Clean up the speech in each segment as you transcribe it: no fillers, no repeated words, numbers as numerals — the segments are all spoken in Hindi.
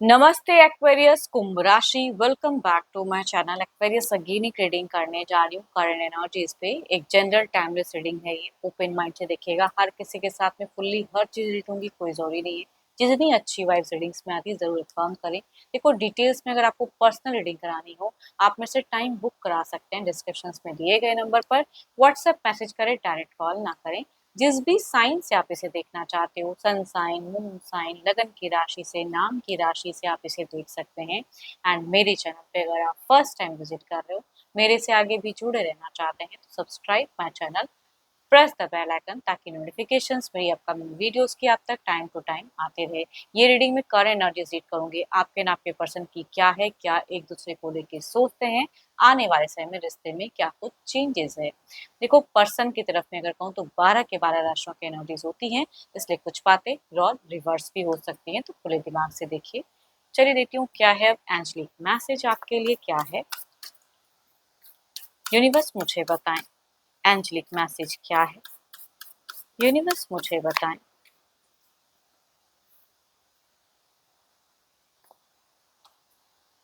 नमस्ते एक्वेरियस कुंभ राशि। Welcome back to my channel Aquarius. Again ही रीडिंग करने जा रही हूँ करंट एनर्जीज पे। एक जनरल टाइमलेस रीडिंग है ये। ओपन माइंड से देखिएगा, हर किसी के साथ में फुल्ली हर चीज रीड होंगी, कोई जरूरी नहीं है। जितनी अच्छी वाइब्स रीडिंग्स में आती है जरूर इन्फॉर्म करें। देखो, डिटेल्स में अगर आपको पर्सनल रीडिंग करानी हो, आप मेरे से टाइम बुक करा सकते हैं। डिस्क्रिप्शन में दिए गए नंबर पर व्हाट्सएप मैसेज करें, डायरेक्ट कॉल ना करें। जिस भी साइन से आप इसे देखना चाहते हो, सन साइन, मून साइन, लगन की राशि से, नाम की राशि से आप इसे देख सकते हैं। एंड मेरे चैनल पे अगर आप फर्स्ट टाइम विजिट कर रहे हो, मेरे से आगे भी जुड़े रहना चाहते हैं, तो subscribe my channel, press the bell icon, ताकि नोटिफिकेशंस मेरी अपकमिंग वीडियोस की आप तक टाइम टू टाइम आते रहे। ये रीडिंग में करंट एनर्जीज रीड करूंगी, आपके ना आपके पर्सन की क्या है, क्या एक दूसरे को लेके सोचते हैं, आने वाले समय में रिश्ते में क्या कुछ चेंजेस है। देखो, पर्सन की तरफ में अगर कहूँ तो 12 के 12 राशियों की एनर्जीज होती हैं, इसलिए कुछ बातें रॉल रिवर्स भी हो सकती हैं, तो खुले दिमाग से देखिए। चलिए देखती हूँ क्या है एंजलिक मैसेज आपके लिए, क्या है। यूनिवर्स मुझे बताएं, एंजलिक मैसेज क्या है। यूनिवर्स मुझे बताएं।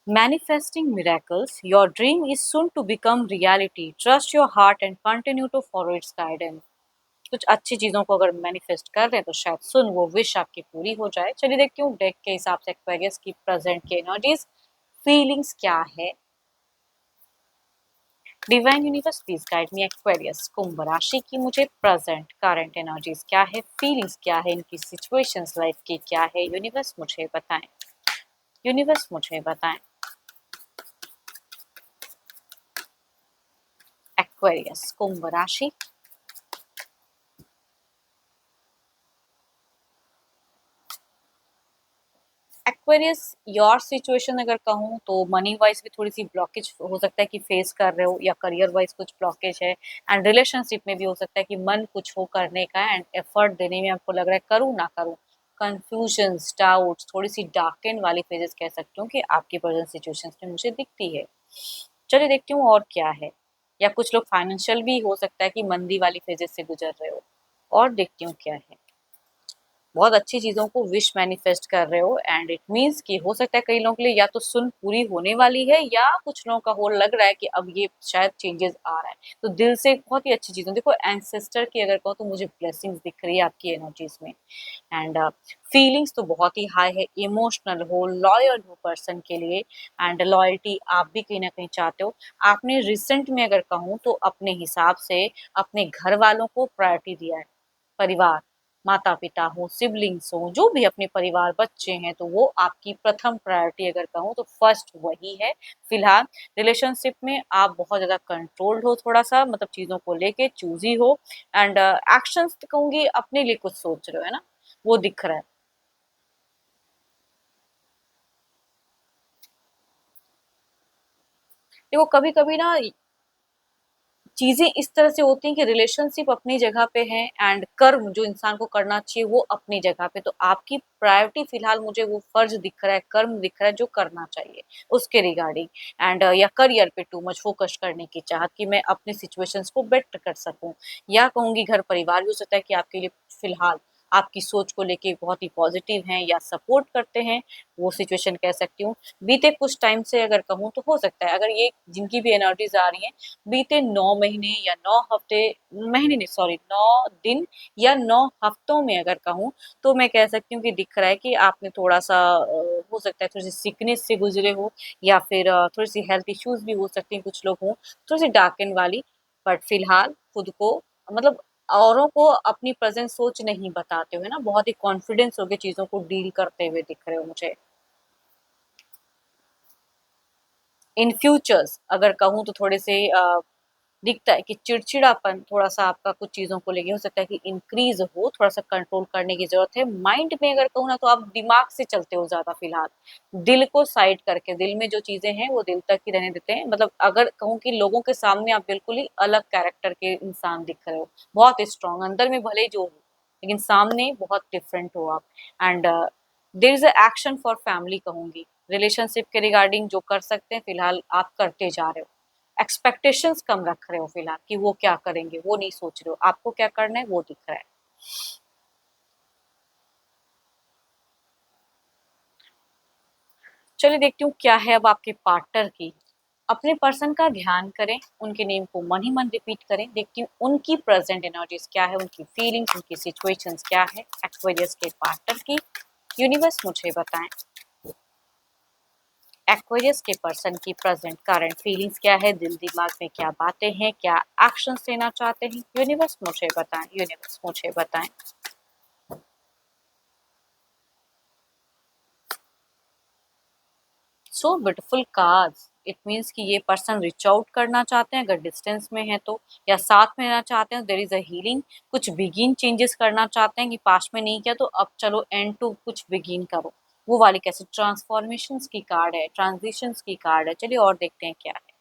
Manifesting miracles, your dream is soon to become reality. Trust your heart and continue to follow its guidance. कुछ अच्छी चीजों को अगर मैनिफेस्ट कर रहे हैं तो शायद सुन वो विश आपकी पूरी हो जाए। चलिए देखती हूँ डेक के हिसाब से एक्वेरियस की प्रेजेंट की एनर्जीज, फीलिंग्स क्या है। Divine universe please guide me Aquarius कुंभ राशि की मुझे प्रेजेंट करंट एनर्जीज क्या है, फीलिंग्स क्या है, इनकी सिचुएशंस लाइफ की क्या है। यूनिवर्स मुझे बताएं। यूनिवर्स मुझे बताएं। एक्वेरियस कुंभ राशि। एक्वेरियस योर सिचुएशन अगर कहूँ तो मनी वाइज भी थोड़ी सी ब्लॉकेज हो सकता है कि फेस कर रहे हो, या करियर वाइज कुछ ब्लॉकेज है। एंड रिलेशनशिप में भी हो सकता है कि मन कुछ हो करने का एंड एफर्ट देने में आपको लग रहा है करूँ ना करूँ। कंफ्यूजन्स, डाउट्स, थोड़ी सी डार्कन वाली फेजेस कह सकती हूँ कि आपकी प्रेजेंट सिचुएशन में मुझे दिखती है। चलिए देखती हूँ और क्या है। या कुछ लोग फाइनेंशियल भी हो सकता है कि मंदी वाली फेजेस से गुजर रहे हो। और देखती हूँ क्या है। बहुत अच्छी चीज़ों को विश मैनिफेस्ट कर रहे हो एंड इट मीन्स कि हो सकता है कई लोगों के लिए या तो सुन पूरी होने वाली है, या कुछ लोगों का हो लग रहा है कि अब ये शायद चेंजेस आ रहा है। तो दिल से बहुत ही अच्छी चीज़ों, देखो एंसेस्टर की अगर कहूँ तो मुझे ब्लेसिंग्स दिख रही है आपकी एनर्जीज में। एंड फीलिंग्स तो बहुत ही हाई है, इमोशनल हो, लॉयल हो पर्सन के लिए। एंड लॉयल्टी आप भी कहीं ना कहीं चाहते हो। आपने रिसेंट में अगर कहूँ तो अपने हिसाब से अपने घर वालों को प्रायोरिटी दिया है। परिवार, माता-पिता हो, सिबलिंग्स हो, जो भी अपने परिवार, बच्चे हैं, तो वो आपकी प्रथम प्रायोरिटी अगर कहूँ तो फर्स्ट वही है। फिलहाल रिलेशनशिप में आप बहुत ज़्यादा कंट्रोल्ड हो, थोड़ा-सा मतलब चीज़ों को लेके चूज़ी हो। एंड एक्शंस तो कहूँगी अपने लिए कुछ सोच रहे हो, है ना? वो दिख रहा है। देखो, कभी-कभी ना चीज़ें इस तरह से होती हैं कि रिलेशनशिप अपनी जगह पे है एंड कर्म जो इंसान को करना चाहिए वो अपनी जगह पे। तो आपकी प्रायोरिटी फिलहाल मुझे वो फर्ज दिख रहा है, कर्म दिख रहा है जो करना चाहिए उसके रिगार्डिंग। एंड या करियर पे टू मच फोकस करने की चाहत कि मैं अपने सिचुएशंस को बेटर कर सकूं। या कहूंगी घर परिवार भी हो सकता है कि आपके लिए फिलहाल आपकी सोच को लेके बहुत ही पॉजिटिव हैं या सपोर्ट करते हैं, वो सिचुएशन कह सकती हूँ। बीते कुछ टाइम से अगर कहूँ तो हो सकता है, अगर ये जिनकी भी एनर्जीज आ रही हैं बीते 9 महीने या 9 हफ्ते, महीने नहीं सॉरी 9 दिन या 9 हफ्तों में अगर कहूँ, तो मैं कह सकती हूँ कि दिख रहा है कि आपने थोड़ा-सा हो सकता है थोड़ी-सी सिकनेस से गुज़रे हो, या फिर थोड़ी-सी हेल्थ इश्यूज़ भी हो सकती हैं, कुछ लोग हों, थोड़ी-सी डार्कन वाली। बट फिलहाल खुद को मतलब औरों को अपनी प्रेज़ेंट सोच नहीं बताते हुए ना, बहुत ही कॉन्फिडेंस होके चीज़ों को डील करते हुए दिख रहे हो मुझे। इन फ्यूचर्स अगर कहूँ तो थोड़े से दिखता है कि चिड़चिड़ापन थोड़ा-सा आपका कुछ चीज़ों को लेके हो सकता है कि इंक्रीज़ हो, थोड़ा-सा कंट्रोल करने की ज़रूरत है। माइंड में अगर कहूँ ना तो आप दिमाग से चलते हो ज़्यादा फिलहाल। दिल को साइड करके, दिल में जो चीज़ें हैं वो दिल तक ही रहने देते हैं। मतलब अगर कहूँ कि लोगों के सामने आप बिल्कुल ही अलग कैरेक्टर के इंसान दिख रहे हो, बहुत स्ट्रॉन्ग अंदर में भले ही जो हो, लेकिन सामने बहुत डिफरेंट हो आप। And there is a action for family कहूँगी। रिलेशनशिप के रिगार्डिंग जो कर सकते हैं फिलहाल आप करते जा रहे हो। एक्सपेक्टेशंस कम रख रहे हो फिलहाल कि वो क्या करेंगे, वो नहीं सोच रहे हो। आपको क्या करना है वो दिख रहा है। चलिए देखती हूँ क्या है अब आपके पार्टनर की। अपने पर्सन का ध्यान करें, उनके नेम को मन ही मन रिपीट करें। देखती हूँ उनकी प्रेजेंट एनर्जीज क्या है, उनकी फीलिंग्स, उनकी सिचुएशंस क्या है एक्वेरियस के पार्टनर की। यूनिवर्स मुझे बताएं एक्वेरियस के पर्सन की प्रेजेंट करंट फीलिंग्स क्या है, दिल दिमाग में क्या बातें हैं, क्या एक्शंस लेना चाहते हैं। यूनिवर्स मुझे बताएं, यूनिवर्स मुझे बताएं। So beautiful cards, it means कि ये पर्सन रिच आउट करना चाहते हैं अगर डिस्टेंस में है तो, या साथ में रहना चाहते हैं। देयर इज अ हीलिंग, कुछ बिगिन चेंजेस करना चाहते हैं कि पास्ट में नहीं किया तो अब चलो एंड टू कुछ बिगिन करो। वो वाली कैसे ट्रांसफॉर्मेशंस की कार्ड है, ट्रांजिशंस की कार्ड है। चलिए और देखते हैं क्या है।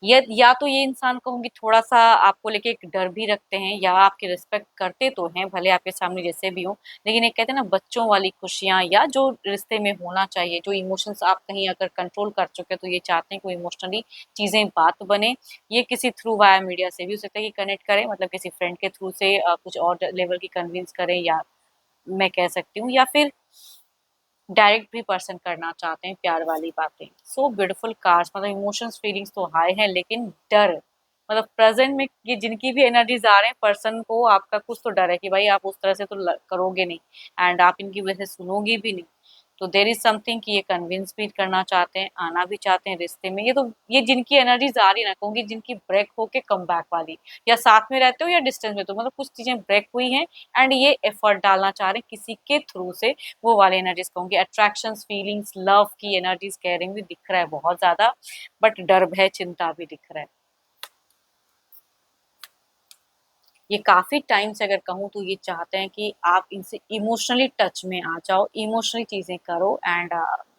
या तो ये इंसान कहूँगी थोड़ा-सा आपको लेके एक डर भी रखते हैं, या आपकी रिस्पेक्ट करते तो हैं, भले आपके सामने जैसे भी हों, लेकिन एक कहते हैं ना बच्चों वाली खुशियाँ, या जो रिश्ते में होना चाहिए, जो इमोशंस आप कहीं अगर कंट्रोल कर चुके हैं, तो ये चाहते हैं कोई इमोशनली चीज़ें बात बने। ये किसी थ्रू वाया मीडिया से भी हो सकता है कि कनेक्ट करें, मतलब किसी फ्रेंड के थ्रू से कुछ और लेवल की कन्विंस करें, या मैं कह सकती हूँ, या फिर डायरेक्ट भी पर्सन करना चाहते हैं प्यार वाली बातें। सो ब्यूटीफुल कार्ड्स, मतलब इमोशंस फीलिंग्स तो हाई हैं, लेकिन डर, मतलब प्रेजेंट में ये जिनकी भी एनर्जीज आ रहे हैं पर्सन को आपका कुछ तो डर है कि भाई आप उस तरह से तो करोगे नहीं, एंड आप इनकी वजह से सुनोगी भी नहीं। तो देर इज समथिंग कि ये कन्विंस भी करना चाहते हैं, आना भी चाहते हैं रिश्ते में। ये जिनकी एनर्जीज आ रही है ना, कहूंगी जिनकी ब्रेक होके कम बैक वाली, या साथ में रहते हो या डिस्टेंस में, तो मतलब कुछ चीजें ब्रेक हुई हैं एंड ये एफर्ट डालना चाह रहे हैं किसी के थ्रू से। वो वाले एनर्जीज कहूंगी, अट्रैक्शंस फीलिंग्स लव की एनर्जीज कैरिंग भी दिख रहा है बहुत ज्यादा, बट डर भय चिंता भी दिख रहा है। ये काफी टाइम से अगर कहूँ तो ये चाहते हैं कि आप इनसे इमोशनली टच में आ जाओ, इमोशनली चीजें करो, एंड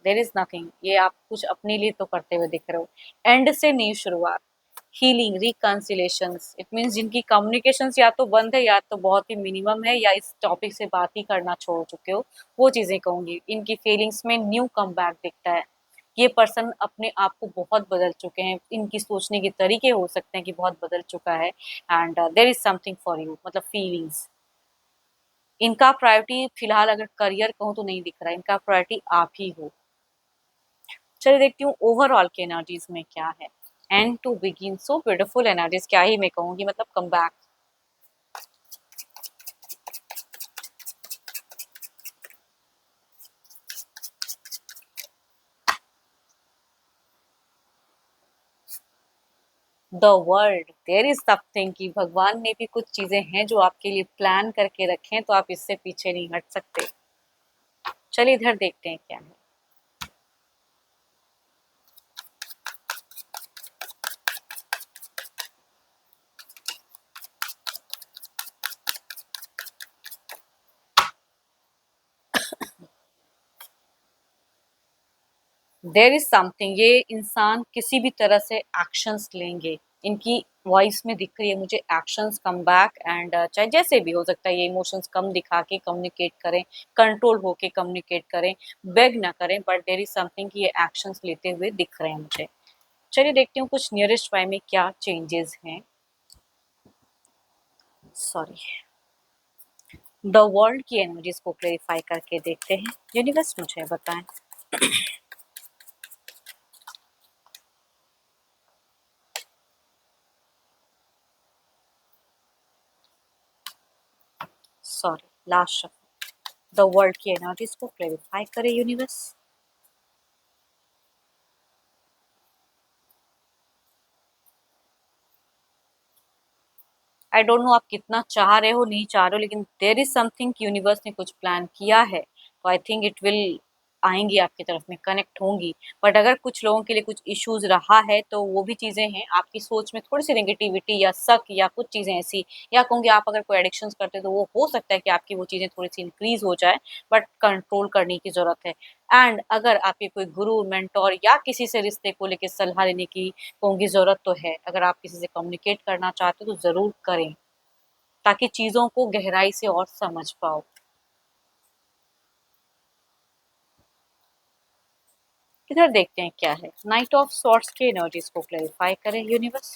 देर इज नथिंग, ये आप कुछ अपने लिए तो करते हुए दिख रहे हो। एंड से नई शुरुआत, हीलिंग, रिकंसिलेशंस, इट मीन्स जिनकी कम्युनिकेशंस या तो बंद है या तो बहुत ही मिनिमम है, या इस टॉपिक से बात ही करना छोड़ चुके हो, वो चीजें कहूंगी। इनकी फीलिंग्स में न्यू कम बैक दिखता है। ये पर्सन अपने आप को बहुत बदल चुके हैं, इनकी सोचने के तरीके हो सकते हैं कि बहुत बदल चुका है, and there is something for you, मतलब फीलिंग्स। इनका प्रायोरिटी फिलहाल अगर करियर कहूँ तो नहीं दिख रहा है, इनका प्रायोरिटी आप ही हो। चलिए देखती हूँ ओवरऑल की एनर्जीज में क्या है। And to begin, so beautiful energies, क्या ही मैं कहूँगी, मतलब come back. The world, there is something कि भगवान ने भी कुछ चीजें हैं जो आपके लिए प्लान करके रखे हैं, तो आप इससे पीछे नहीं हट सकते। चलिए इधर देखते हैं क्या है। देयर इज समथिंग, ये इंसान किसी भी तरह से एक्शंस लेंगे। इनकी वॉइस में दिख रही है मुझे एक्शंस कम बैक, एंड चाहे जैसे भी हो सकता है ये इमोशंस कम दिखा के कम्युनिकेट करें, कंट्रोल होके कम्युनिकेट करें, बेग ना करें, बट देयर इज समथिंग कि ये एक्शंस लेते हुए दिख रहे हैं मुझे। चलिए देखती हूँ कुछ नियरेस्ट बाय में क्या चेंजेस हैं। सॉरी, द वर्ल्ड की एनर्जीज को क्लेरिफाई करके देखते हैं। यूनिवर्स मुझे बताएं। सॉरी, लास्ट, द वर्ल्ड की एनर्जीज को क्लेरिफाई करे यूनिवर्स। आई डोंट नो आप कितना चाह रहे हो नहीं चाह रहे हो, लेकिन देर इज समथिंग यूनिवर्स ने कुछ प्लान किया है, तो आई थिंक इट विल आएंगी आपकी तरफ में, कनेक्ट होंगी। बट अगर कुछ लोगों के लिए कुछ इश्यूज रहा है तो वो भी चीजें हैं आपकी सोच में थोड़ी सी नेगेटिविटी या शक या कुछ चीजें ऐसी, या कहूँगी आप अगर कोई एडिक्शन करते हो तो वो हो सकता है कि आपकी वो चीजें थोड़ी सी इंक्रीज हो जाए, बट कंट्रोल करने की जरूरत है। एंड अगर आपके कोई गुरु मेंटोर या किसी से रिश्ते को लेकर सलाह लेने की कहूँगी जरूरत तो है, अगर आप किसी से कम्युनिकेट करना चाहते हो तो जरूर करें, ताकि चीजों को गहराई से और समझ पाओ। इधर देखते हैं क्या है। नाइट ऑफ सॉर्ट्स के एनर्जीज को क्लैरिफाई करें यूनिवर्स।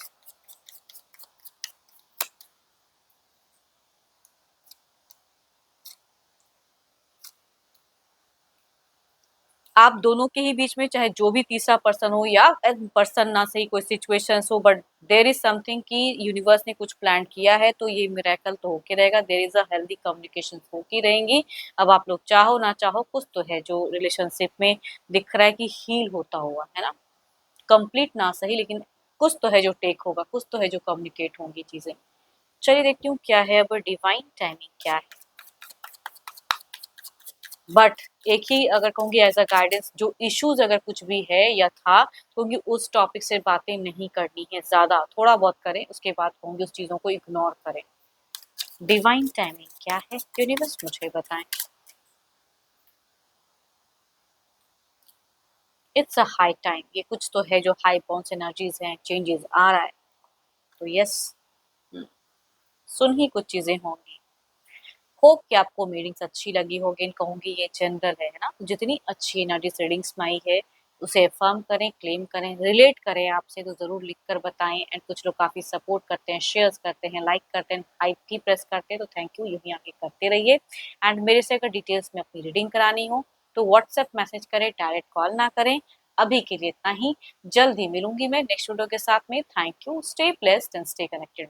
आप दोनों के ही बीच में चाहे जो भी तीसरा पर्सन हो या पर्सन ना सही कोई सिचुएशंस हो, बट देयर इज समथिंग कि यूनिवर्स ने कुछ प्लान किया है तो ये मिरेकल तो होके रहेगा। There is a healthy communication होती रहेंगी। अब आप लोग चाहो ना चाहो कुछ तो है जो रिलेशनशिप में दिख रहा है कि हील होता हुआ, है ना? कंप्लीट ना सही लेकिन कुछ तो है जो टेक होगा, कुछ तो है जो कम्युनिकेट होंगी चीजें। चलिए देखती हूँ क्या है अब डिवाइन टाइमिंग क्या है। बट एक ही अगर कहूँगी एज अ गाइडेंस, जो इश्यूज अगर कुछ भी है या था, क्योंकि उस टॉपिक से बातें नहीं करनी है ज्यादा, थोड़ा बहुत करें, उसके बाद कहूँगी उस चीजों को इग्नोर करें। डिवाइन टाइमिंग क्या है यूनिवर्स मुझे बताएं। इट्स अ हाई टाइम, ये कुछ तो है जो हाई बाउंस एनर्जीज हैं, चेंजेस आ रहा है। तो यस, सुन ही कुछ चीजें होंगी। होप कि आपको रीडिंग्स अच्छी लगी होगी। कहूँगी ये जनरल है ना? तो जितनी अच्छी एनर्जी रीडिंग्स में आई है उसे अफर्म करें, क्लेम करें, रिलेट करें आपसे तो ज़रूर लिख कर बताएं। एंड कुछ लोग काफ़ी सपोर्ट करते हैं, शेयर्स करते हैं, लाइक करते हैं, हाइप भी प्रेस करते हैं, तो थैंक यू, यूँ आगे करते रहिए। एंड मेरे से अगर डिटेल्स में अपनी रीडिंग करानी हो तो व्हाट्सएप मैसेज करें, डायरेक्ट कॉल ना करें। अभी के लिए इतना ही, जल्द ही मिलूंगी मैं नेक्स्ट वीडियो के साथ में। Thank you, stay blessed and stay connected.